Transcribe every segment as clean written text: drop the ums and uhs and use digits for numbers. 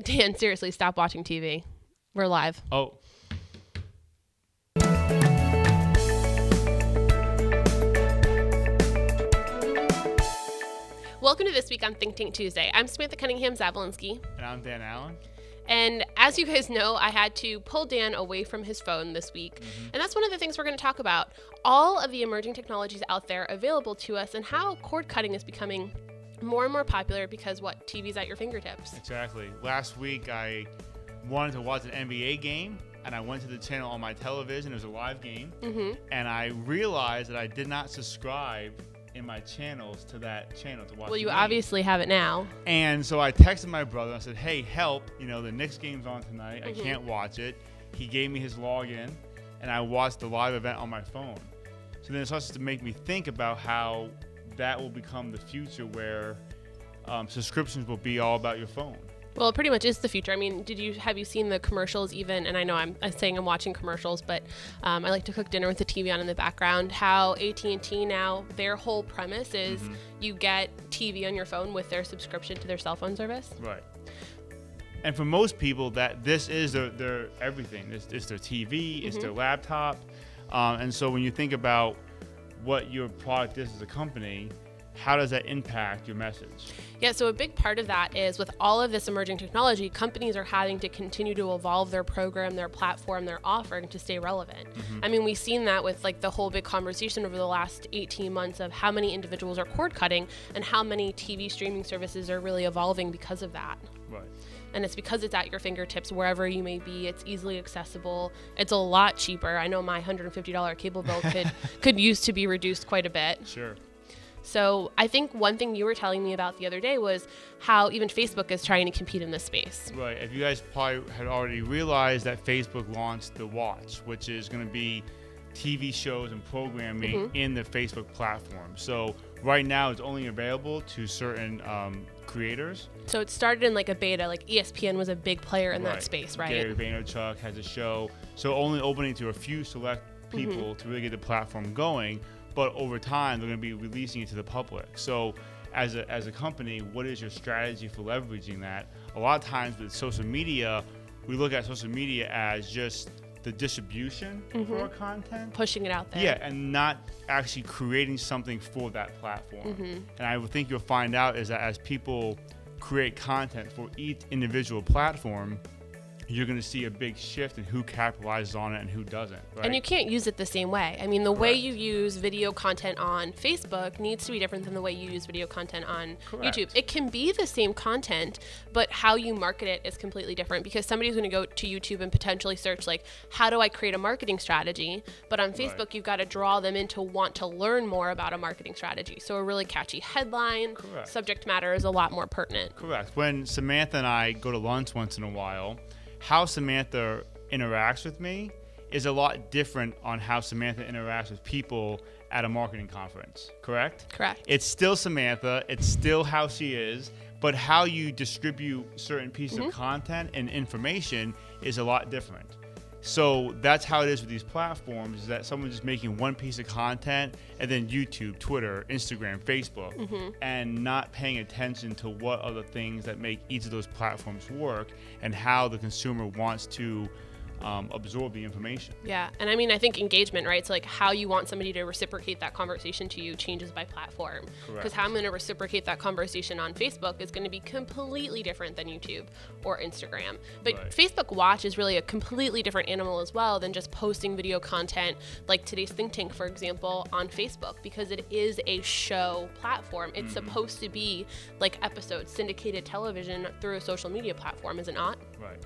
Dan, seriously, stop watching TV. We're live. Oh. Welcome to This Week on Think Tank Tuesday. I'm Samantha Cunningham-Zabolinski. And I'm Dan Allen. And as you guys know, I had to pull Dan away from his phone this week. And that's one of the things we're going to talk about. All of the emerging technologies out there available to us and how cord cutting is becoming more and more popular because TV's at your fingertips. Exactly. Last week I wanted to watch an NBA game and I went to the channel on my television. It was a live game. And I realized that I did not subscribe in my channels to that channel to watch. Well, you the game. obviously have it now. And so I texted my brother. I said, hey, help. The Knicks game's on tonight. I can't watch it. He gave me his login and I watched the live event on my phone. So then it starts to make me think about how that will become the future where subscriptions will be all about your phone. Well, it pretty much is the future. I mean, have you seen the commercials even? And I know I'm saying I'm watching commercials, but I like to cook dinner with the TV on in the background. How AT&T now, their whole premise is you get TV on your phone with their subscription to their cell phone service. Right. And for most people, that this is their everything. It's their TV, it's their laptop. And so when you think about what your product is as a company, how does that impact your message? Yeah, so a big part of that is with all of this emerging technology, companies are having to continue to evolve their program, their platform, their offering to stay relevant. I mean, we've seen that with the whole big conversation over the last 18 months of how many individuals are cord cutting and how many TV streaming services are really evolving because of that. Right. And it's because it's at your fingertips wherever you may be. It's easily accessible. It's a lot cheaper. I know my $150 cable bill could use to be reduced quite a bit. Sure. So I think one thing you were telling me about the other day was how even Facebook is trying to compete in this space. Right. If you guys probably had already realized that Facebook launched The Watch, which is going to be TV shows and programming in the Facebook platform. So right now it's only available to certain creators. So it started in a beta, ESPN was a big player in that space, right? Gary Vaynerchuk has a show. So only opening to a few select people to really get the platform going. But over time, they're going to be releasing it to the public. So as a company, what is your strategy for leveraging that? A lot of times with social media, we look at social media as just the distribution for our content. Pushing it out there. Yeah, and not actually creating something for that platform. And I would think you'll find out is that as people create content for each individual platform, you're going to see a big shift in who capitalizes on it and who doesn't. Right? And you can't use it the same way. I mean, the way you use video content on Facebook needs to be different than the way you use video content on YouTube. It can be the same content, but how you market it is completely different because somebody's going to go to YouTube and potentially search, how do I create a marketing strategy? But on Facebook, you've got to draw them in to want to learn more about a marketing strategy. So a really catchy headline, subject matter is a lot more pertinent. Correct. When Samantha and I go to lunch once in a while, how Samantha interacts with me is a lot different on how Samantha interacts with people at a marketing conference, correct? Correct. It's still Samantha, it's still how she is, but how you distribute certain pieces of content and information is a lot different. So that's how it is with these platforms, is that someone's just making one piece of content and then YouTube, Twitter, Instagram, Facebook, and not paying attention to what are the things that make each of those platforms work and how the consumer wants to absorb the information. Yeah, and I mean, I think engagement, right? It's how you want somebody to reciprocate that conversation to you changes by platform. Because how I'm going to reciprocate that conversation on Facebook is going to be completely different than YouTube or Instagram. But Facebook Watch is really a completely different animal as well than just posting video content like today's Think Tank, for example, on Facebook, because it is a show platform. It's supposed to be like episodes, syndicated television through a social media platform, is it not? Right.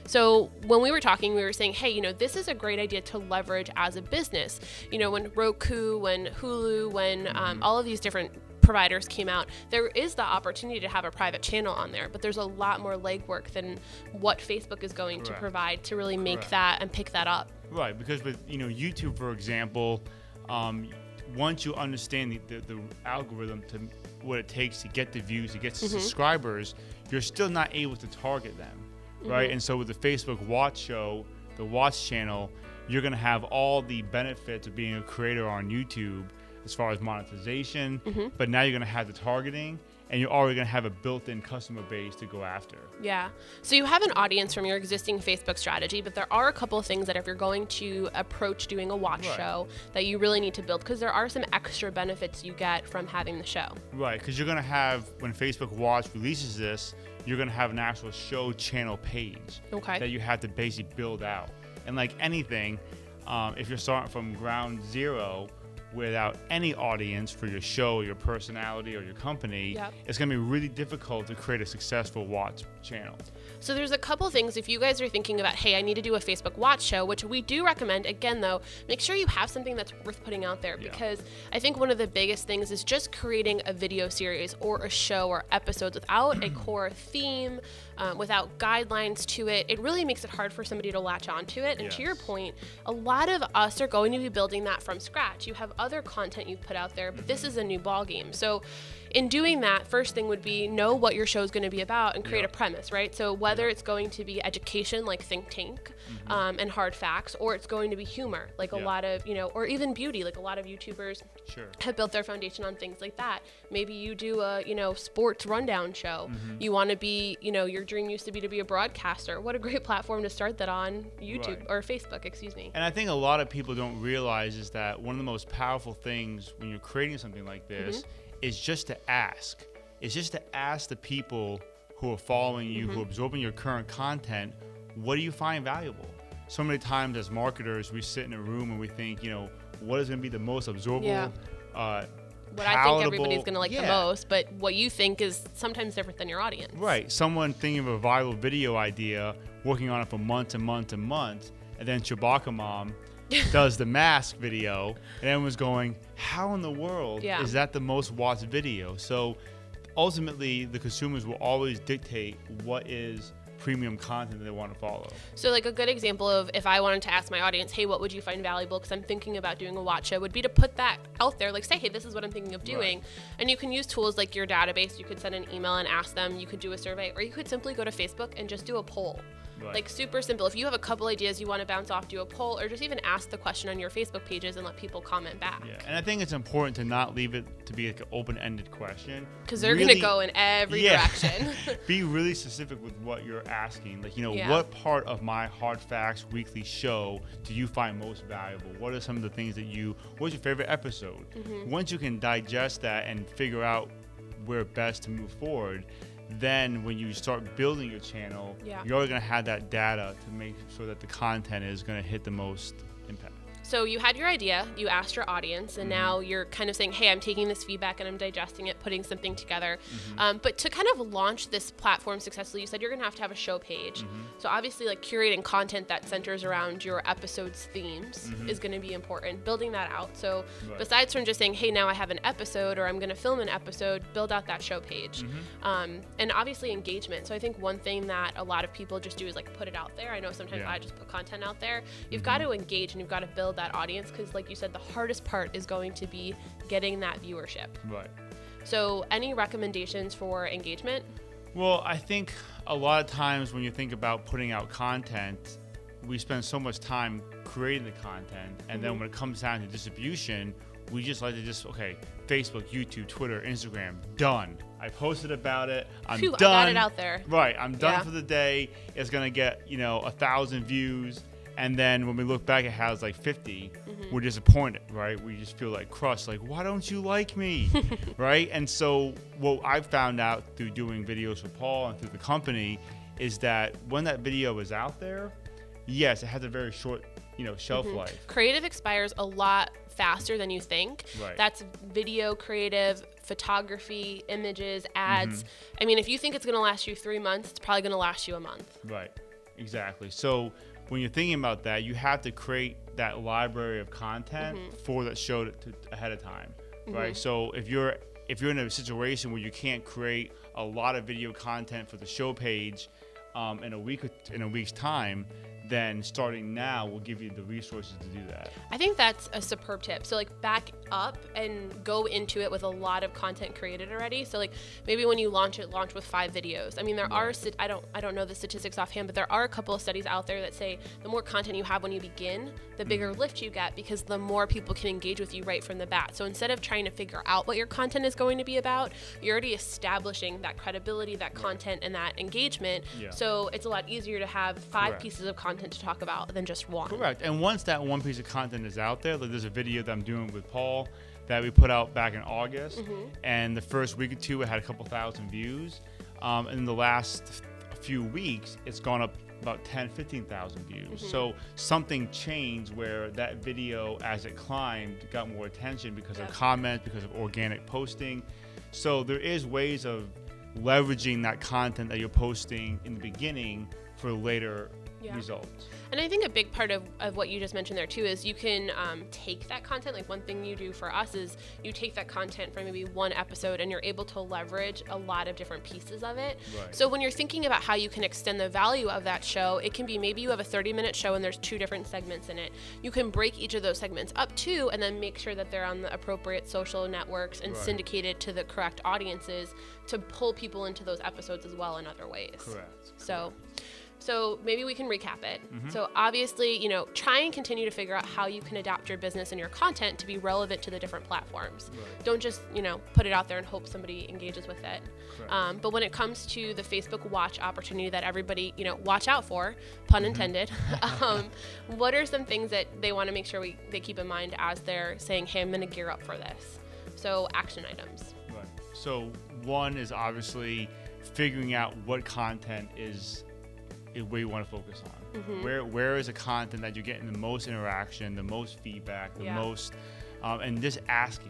So when we were talking, we were saying, hey, this is a great idea to leverage as a business. When Roku, when Hulu, when all of these different providers came out, there is the opportunity to have a private channel on there, but there's a lot more legwork than what Facebook is going to provide to really make that and pick that up. Right, because with YouTube, for example, once you understand the algorithm to what it takes to get the views, to get the subscribers, you're still not able to target them. Right, and so with the Facebook Watch show, the Watch channel, you're going to have all the benefits of being a creator on YouTube as far as monetization, but now you're going to have the targeting, and you're already going to have a built-in customer base to go after. Yeah. So you have an audience from your existing Facebook strategy, but there are a couple of things that if you're going to approach doing a watch show that you really need to build, because there are some extra benefits you get from having the show. Right, because you're going to have, when Facebook Watch releases this, you're going to have an actual show channel page that you have to basically build out. And like anything, if you're starting from ground zero, without any audience for your show, your personality, or your company, it's going to be really difficult to create a successful watch channel. So there's a couple things if you guys are thinking about, hey, I need to do a Facebook watch show, which we do recommend. Again, though, make sure you have something that's worth putting out there, because I think one of the biggest things is just creating a video series or a show or episodes without a core theme, without guidelines to it. It really makes it hard for somebody to latch onto it. And to your point, a lot of us are going to be building that from scratch. You have other content you've put out there, but this is a new ballgame. So in doing that, first thing would be know what your show is going to be about and create a premise, right? So whether it's going to be education, like Think Tank, and hard facts, or it's going to be humor, like a lot of, or even beauty, like a lot of YouTubers have built their foundation on things like that. Maybe you do a, sports rundown show. You want to be, your dream used to be a broadcaster. What a great platform to start that on, YouTube or Facebook, excuse me. And I think a lot of people don't realize is that one of the most powerful things when you're creating something like this is just to ask. It's just to ask the people who are following you, who are absorbing your current content, what do you find valuable? So many times as marketers, we sit in a room and we think, what is going to be the most absorbable, what I think everybody's going to like the most, but what you think is sometimes different than your audience. Right. Someone thinking of a viral video idea, working on it for months and months and months, and then Chewbacca Mom does the mask video, and everyone's going, how in the world is that the most watched video? So ultimately, the consumers will always dictate what is premium content that they want to follow. So like a good example of if I wanted to ask my audience, hey, what would you find valuable, because I'm thinking about doing a watch show, would be to put that out there, like say, hey, this is what I'm thinking of doing. And you can use tools like your database. You could send an email and ask them. You could do a survey, or you could simply go to Facebook and just do a poll. Like super simple. If you have a couple ideas you want to bounce off, do a poll, or just even ask the question on your Facebook pages and let people comment back. Yeah, and I think it's important to not leave it to be like an open-ended question, because they're going to go in every direction. Be really specific with what you're asking. Like, what part of my Hard Facts weekly show do you find most valuable? What are some of the things that what's your favorite episode? Once you can digest that and figure out where best to move forward, then when you start building your channel, you're already going to have that data to make sure that the content is going to hit the most impact. So you had your idea, you asked your audience, and now you're kind of saying, hey, I'm taking this feedback and I'm digesting it, putting something together. But to kind of launch this platform successfully, you said you're going to have a show page. So obviously, like curating content that centers around your episode's themes is going to be important, building that out. So besides from just saying, hey, now I have an episode, or I'm going to film an episode, build out that show page. And obviously engagement. So I think one thing that a lot of people just do is like put it out there. I know sometimes I just put content out there. You've got to engage and you've got to build that audience, because like you said, the hardest part is going to be getting that viewership. Right. So any recommendations for engagement? Well, I think a lot of times when you think about putting out content, we spend so much time creating the content, and then when it comes down to distribution, we just like to Facebook, YouTube, Twitter, Instagram, done. I posted about it. I'm done. I got it out there. Right. I'm done for the day. It's going to get, 1,000 views. And then when we look back, it has like 50. We're disappointed, right? We just feel like crushed. Like, why don't you like me? Right? And so what I've found out through doing videos for Paul and through the company is that when that video is out there, yes, it has a very short, shelf life. Creative expires a lot faster than you think. Right. That's video creative, photography, images, ads. I mean, if you think it's going to last you 3 months, it's probably going to last you a month. Right. Exactly. So when you're thinking about that, you have to create that library of content for that show ahead of time, right? So if you're in a situation where you can't create a lot of video content for the show page, in a week's time, then starting now will give you the resources to do that. I think that's a superb tip. So like back up and go into it with a lot of content created already. So like maybe when you launch with 5 videos. I mean, there are, I don't know the statistics offhand, but there are a couple of studies out there that say the more content you have when you begin, the bigger lift you get, because the more people can engage with you right from the bat. So instead of trying to figure out what your content is going to be about, you're already establishing that credibility, that content, and that engagement. Yeah. So it's a lot easier to have 5 Correct. pieces of content to talk about than just one. Correct. And once that one piece of content is out there, like there's a video that I'm doing with Paul that we put out back in August, and the first week or two it had a couple thousand views. And in the last few weeks, it's gone up about 15,000 views. So something changed where that video, as it climbed, got more attention because of comments, because of organic posting. So there is ways of leveraging that content that you're posting in the beginning for later results. And I think a big part of what you just mentioned there too is you can take that content. Like one thing you do for us is you take that content from maybe one episode and you're able to leverage a lot of different pieces of it. Right. So when you're thinking about how you can extend the value of that show, it can be maybe you have a 30-minute show and there's 2 different segments in it. You can break each of those segments up 2 and then make sure that they're on the appropriate social networks and syndicated to the correct audiences to pull people into those episodes as well in other ways. Correct. So maybe we can recap it. So obviously, try and continue to figure out how you can adapt your business and your content to be relevant to the different platforms. Right. Don't just, put it out there and hope somebody engages with it. But when it comes to the Facebook Watch opportunity that everybody, watch out for, pun intended, what are some things that they want to make sure they keep in mind as they're saying, hey, I'm going to gear up for this? So action items. Right. So one is obviously figuring out what content is where you want to focus on. Where is the content that you're getting the most interaction, the most feedback, the most, and just ask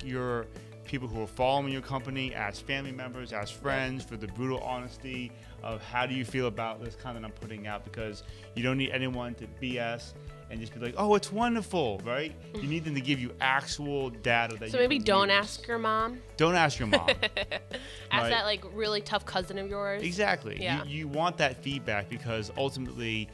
your people who are following your company, ask family members, ask friends for the brutal honesty of how do you feel about this content I'm putting out, because you don't need anyone to BS and just be like, oh, it's wonderful, right? You need them to give you actual data that So you maybe can don't use. ask your mom. Don't ask your mom. Ask that like really tough cousin of yours. Exactly. Yeah. You want that feedback because ultimately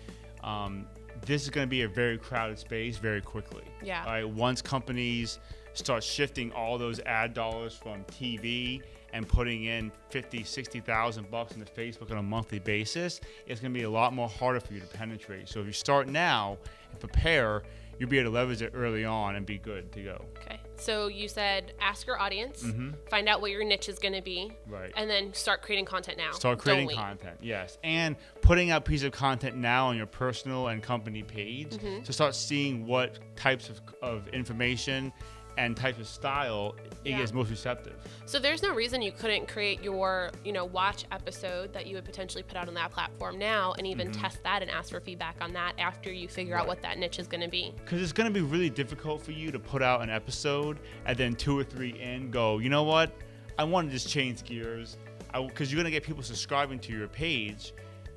this is going to be a very crowded space very quickly. Yeah. All right. Once companies start shifting all those ad dollars from TV and putting in $50,000-$60,000 into Facebook on a monthly basis, it's going to be a lot more harder for you to penetrate. So if you start now and prepare, you'll be able to leverage it early on and be good to go. Okay. So you said ask your audience, find out what your niche is going to be, Right. and then start creating content now. Start creating Don't wait. content, yes. And putting out pieces of content now on your personal and company page to start seeing what types of information and type of style it gets most receptive. So there's no reason you couldn't create your, watch episode that you would potentially put out on that platform now and even test that and ask for feedback on that after you figure out what that niche is going to be. Because it's going to be really difficult for you to put out an episode and then 2 or 3 in go, you know what? I want to just change gears. Because you're going to get people subscribing to your page.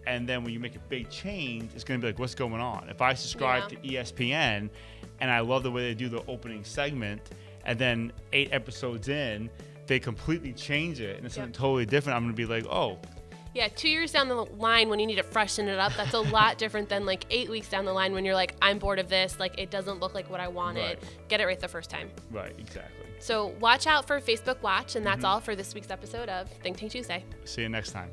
And then when you make a big change, it's going to be like, what's going on? If I subscribe to ESPN and I love the way they do the opening segment, and then 8 episodes in, they completely change it and it's something totally different, I'm going to be like, oh. Yeah, 2 years down the line when you need to freshen it up, that's a lot different than like 8 weeks down the line when you're like, I'm bored of this, like it doesn't look like what I wanted. Right. Get it right the first time. Right, exactly. So watch out for Facebook Watch, and that's all for this week's episode of Think Tank Tuesday. See you next time.